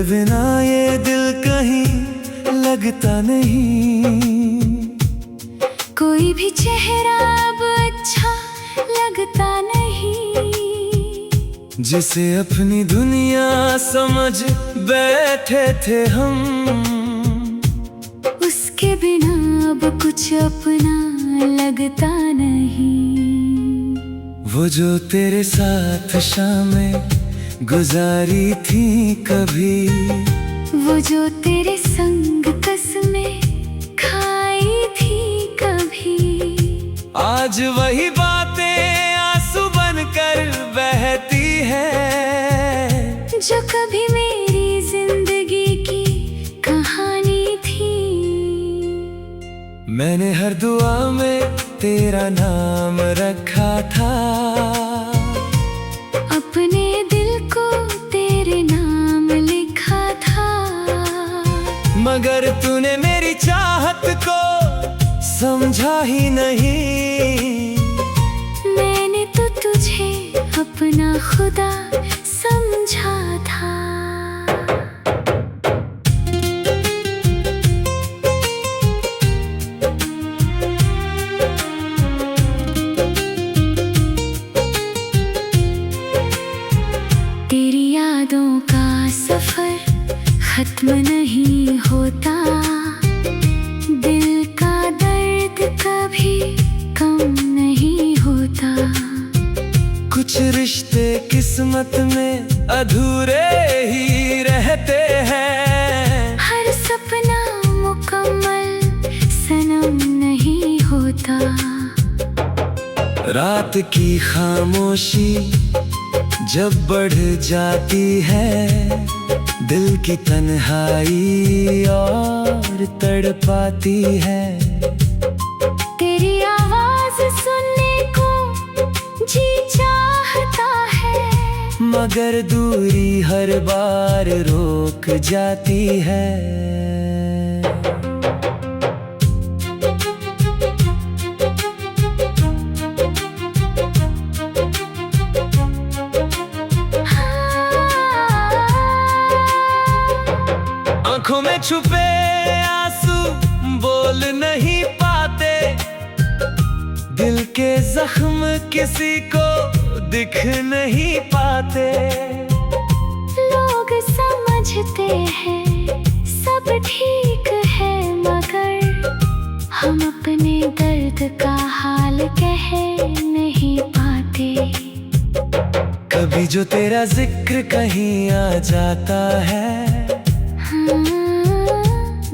बिना ये दिल कहीं लगता नहीं। कोई भी चेहरा अब अच्छा लगता नहीं। जिसे अपनी दुनिया समझ बैठे थे हम, उसके बिना अब कुछ अपना लगता नहीं। वो जो तेरे साथ शामें गुजारी थी कभी, वो जो तेरे संग कसमें खाई थी कभी, आज वही बातें आंसू बनकर बहती है। जो कभी मेरी जिंदगी की कहानी थी। मैंने हर दुआ में तेरा नाम रखा था, अपने दिल को तेरे नाम लिखा था। मगर तूने मेरी चाहत को समझा ही नहीं। मैंने तो तुझे अपना खुदा समझा था। तेरी यादों का सफर खत्म नहीं होता। दिल का दर्द कभी कम नहीं होता। कुछ रिश्ते किस्मत में अधूरे ही रहते हैं। हर सपना मुकम्मल सनम नहीं होता। रात की खामोशी जब बढ़ जाती है, दिल की तन्हाई और तड़पाती है। तेरी आवाज सुनने को जी चाहता है, मगर दूरी हर बार रोक जाती है। आंखों में छुपे आंसू बोल नहीं पाते। दिल के जख्म किसी को दिख नहीं पाते। लोग समझते हैं सब ठीक है, मगर हम अपने दर्द का हाल कह नहीं पाते। कभी जो तेरा जिक्र कहीं आ जाता है,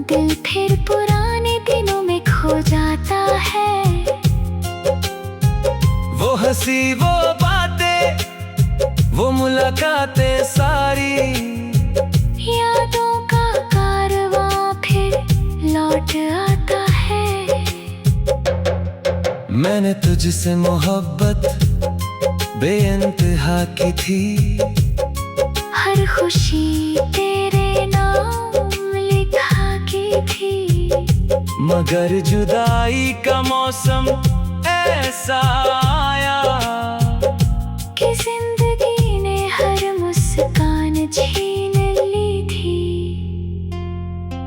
दिल फिर पुराने दिनों में खो जाता है। वो हंसी वो बातें वो मुलाकातें सारी, यादों का कारवां फिर लौट आता है। मैंने तुझसे मोहब्बत बेइंतहा की थी। हर खुशी तेरे नाम लिखा की थी। मगर जुदाई का मौसम ऐसा आया कि जिंदगी ने हर मुस्कान छीन ली थी।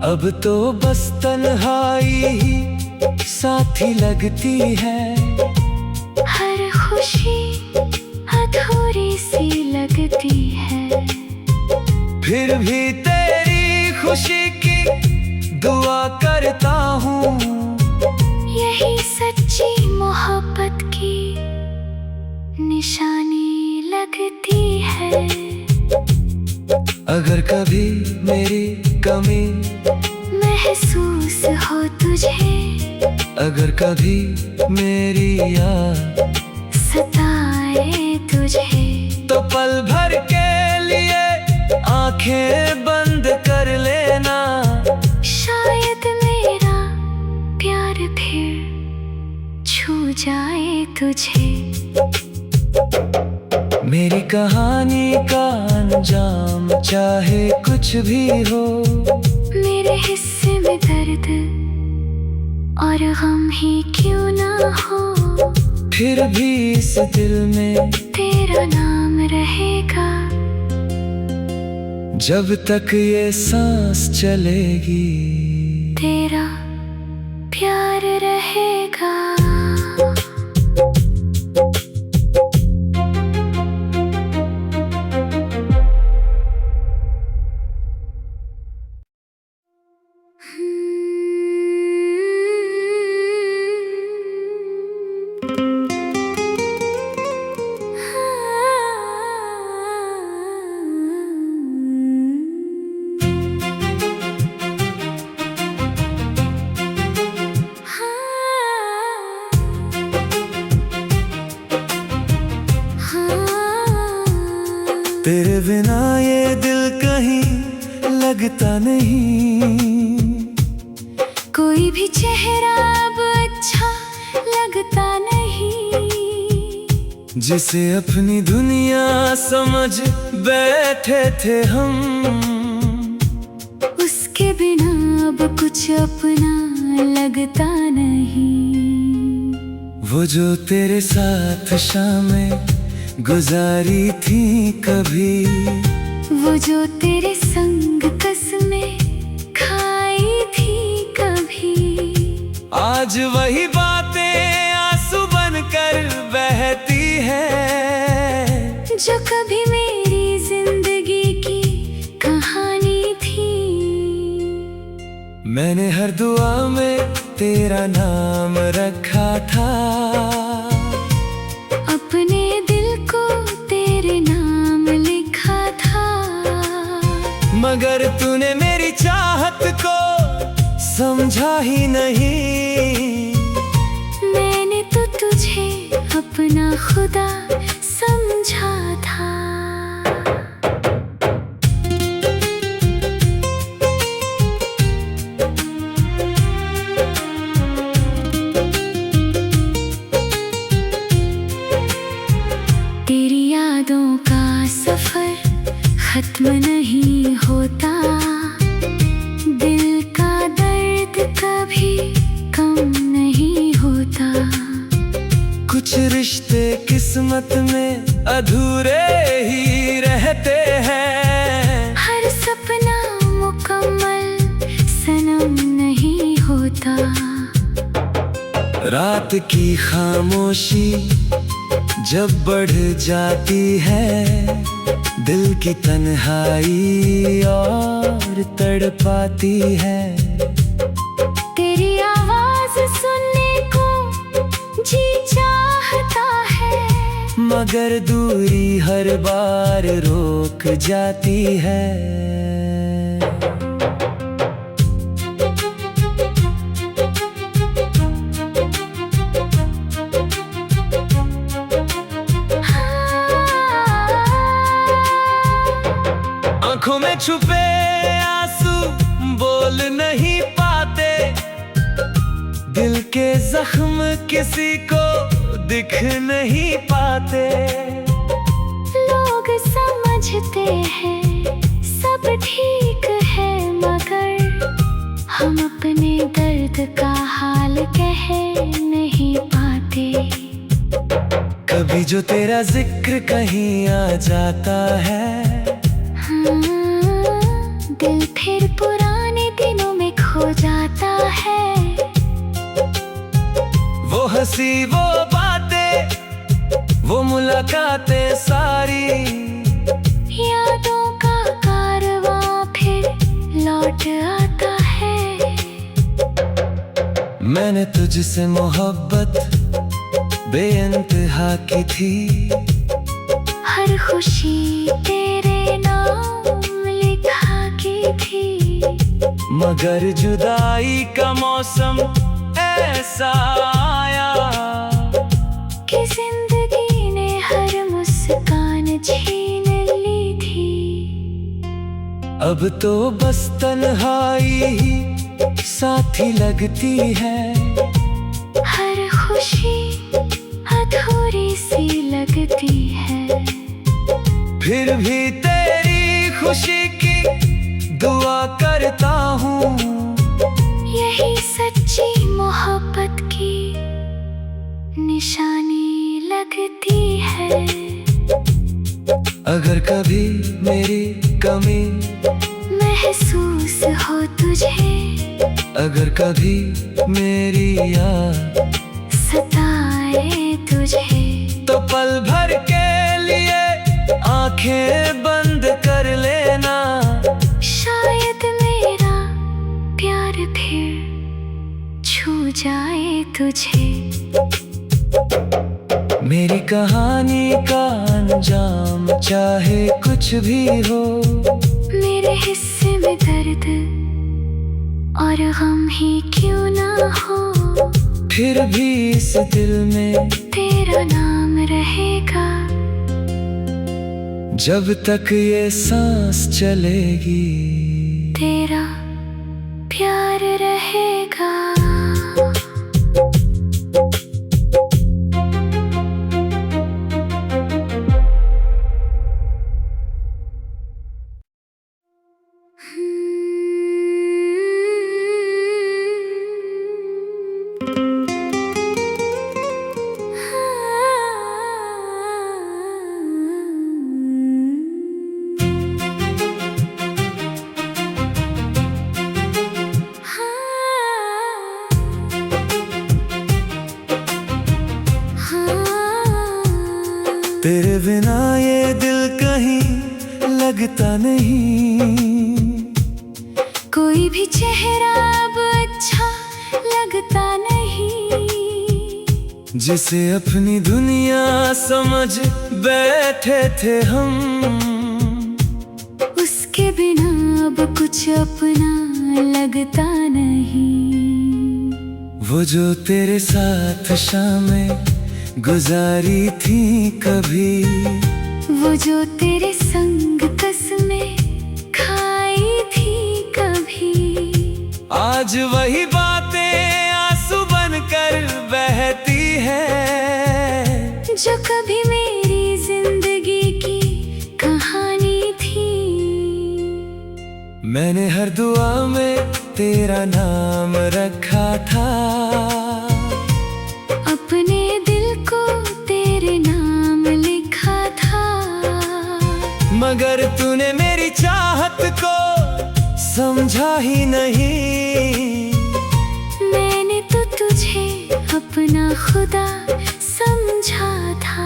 अब तो बस तन्हाई ही साथी लगती है। हर खुशी अधूरी सी लगती है। फिर भी तेरी खुशी की दुआ करता हूँ। यही सच्ची मोहब्बत की निशानी लगती है। अगर कभी मेरी कमी महसूस हो तुझे, अगर कभी मेरी याद सताए तुझे, तो पल भर के लिए आंखें बंद कर लेना। शायद मेरा प्यार फिर छू जाए तुझे। मेरी कहानी का अंजाम चाहे कुछ भी हो, मेरे हिस्से में दर्द और गम ही क्यों ना हो, फिर भी इस दिल में तेरा नाम रहेगा। जब तक ये सांस चलेगी तेरा प्यार रहेगा। तेरे बिना ये दिल कहीं लगता नहीं, कोई भी चेहरा अब अच्छा लगता नहीं। जिसे अपनी दुनिया समझ बैठे थे हम, उसके बिना अब कुछ अपना लगता नहीं। वो जो तेरे साथ शामें गुजारी थी कभी, वो जो तेरे संग कसमें खाई थी कभी, आज वही बातें आंसू बनकर बहती है। जो कभी मेरी जिंदगी की कहानी थी। मैंने हर दुआ में तेरा नाम रखा था, अपने दिल को तेरे नाम लिखा था। मगर तूने मेरी चाहत को समझा ही नहीं। मैंने तो तुझे अपना खुदा समझा था। तेरी यादों का सफर खत्म नहीं होता, दिल का दर्द कभी कम नहीं होता। कुछ रिश्ते किस्मत में अधूरे ही रहते हैं, हर सपना मुकम्मल सनम नहीं होता। रात की खामोशी जब बढ़ जाती है, दिल की तन्हाई और तड़पाती है। तेरी आवाज सुनने को जी चाहता है, मगर दूरी हर बार रोक जाती है। आंखों में छुपे आंसू बोल नहीं पाते, दिल के जख्म किसी को दिख नहीं पाते। लोग समझते हैं सब ठीक है, मगर हम अपने दर्द का हाल कह नहीं पाते। कभी जो तेरा जिक्र कहीं आ जाता है, दिल फिर पुराने दिनों में खो जाता है। वो हंसी वो बातें वो मुलाकातें सारी, यादों का कारवां फिर लौट आता है। मैंने तुझसे मोहब्बत बेइंतहा की थी, हर खुशी तेरे नाम लिखा की थी। मगर जुदाई का मौसम ऐसा आया कि जिंदगी ने हर मुस्कान छीन ली थी। अब तो बस तन्हाई ही साथी लगती है, हर खुशी अधूरी सी लगती है। फिर भी तेरी खुशी की दुआ करता हूँ, यही सच्ची मोहब्बत की निशानी लगती है। अगर कभी मेरी कमी महसूस हो तुझे, अगर कभी मेरी याद सताए तुझे, तो पल भर के लिए आंखें बंद कर लेना। शायद मेरा प्यार फिर छू जाए तुझे। मेरी कहानी का अंजाम चाहे कुछ भी हो, मेरे हिस्से में दर्द और गम ही क्यों ना हो, फिर भी इस दिल में तेरा नाम रहेगा। जब तक ये सांस चलेगी, तेरा प्यार रहेगा। तेरे बिना ये दिल कहीं लगता नहीं, कोई भी चेहरा अब अच्छा लगता नहीं, जिसे अपनी दुनिया समझ बैठे थे हम, उसके बिना अब कुछ अपना लगता नहीं। वो जो तेरे साथ शामें गुजारी थी कभी, वो जो तेरे संग कसमें खाई थी कभी, आज वही बातें आंसू बनकर बहती है, जो कभी मेरी जिंदगी की कहानी थी। मैंने हर दुआ में तेरा नाम रखा था, अपने दिल को तेरे नाम लिखा था, मगर तूने मेरी चाहत को समझा ही नहीं। मैंने तो तुझे अपना खुदा समझा था।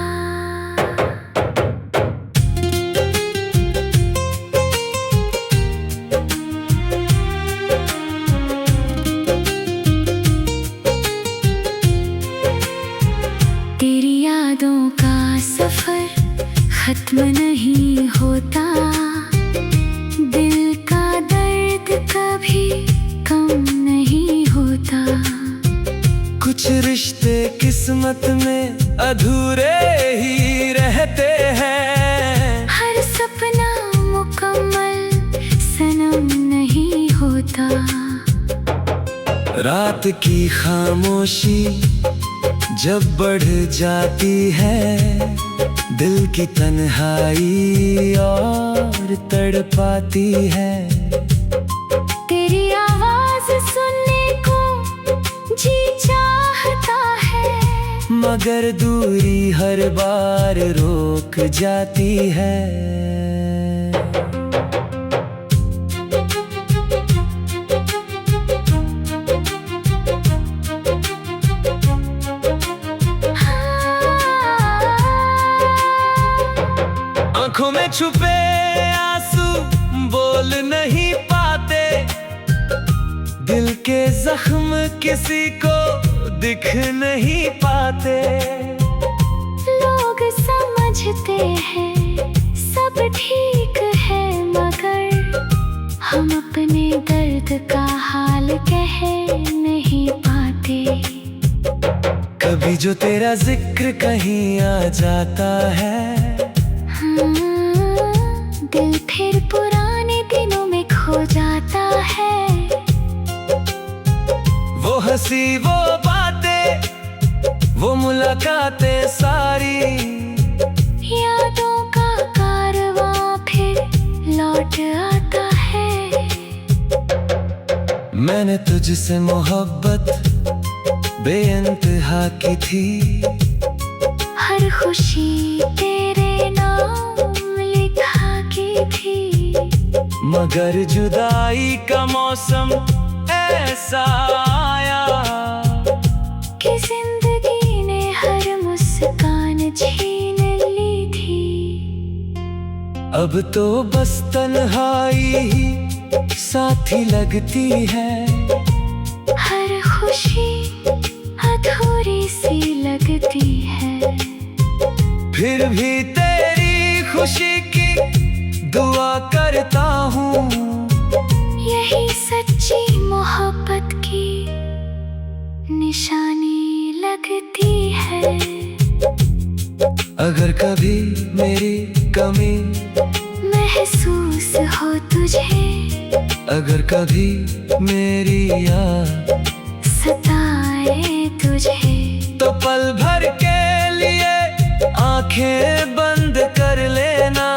तेरी यादों का सफर खत्म नहीं होता, दिल का दर्द कभी कम नहीं होता। कुछ रिश्ते किस्मत में अधूरे ही रहते हैं, हर सपना मुकम्मल सनम नहीं होता। रात की खामोशी जब बढ़ जाती है, दिल की तन्हाई और तड़पाती है। तेरी आवाज सुनने को जी चाहता है, मगर दूरी हर बार रोक जाती है। आंखों में छुपे आंसू बोल नहीं पाते, दिल के जख्म किसी को दिख नहीं पाते। लोग समझते हैं सब ठीक है, मगर हम अपने दर्द का हाल कह नहीं पाते। कभी जो तेरा जिक्र कहीं आ जाता है, दिल फिर पुराने दिनों में खो जाता है। वो हंसी वो बातें वो मुलाकातें सारी, यादों का कारवां फिर लौट आता है। मैंने तुझसे मोहब्बत बेइंतहा की थी, हर खुशी तेरे नाम लिखा की थी। मगर जुदाई का मौसम ऐसा आया कि जिंदगी ने हर मुस्कान छीन ली थी। अब तो बस तन्हाई ही साथी लगती है, हर खुशी अधूरी सी लगती है। फिर भी तेरी खुशी की दुआ करता हूँ, यही सच्ची मोहब्बत की निशानी लगती है। अगर कभी मेरी कमी महसूस हो तुझे, अगर कभी मेरी याद सताए तुझे, तो पल भर के लिए आंखें बंद कर लेना।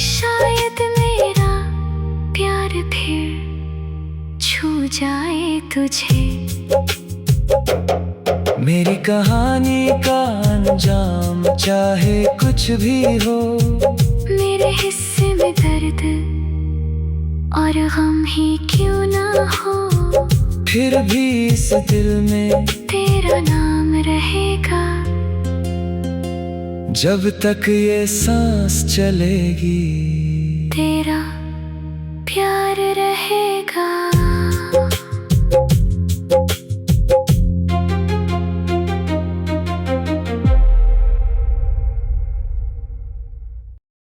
शायद मेरा प्यार फिर छू जाए तुझे। मेरी कहानी का अंजाम चाहे कुछ भी हो, मेरे हिस्से में दर्द और गम ही क्यों ना हो, फिर भी इस दिल में तेरा नाम रहेगा। जब तक ये सांस चलेगी, तेरा प्यार रहेगा।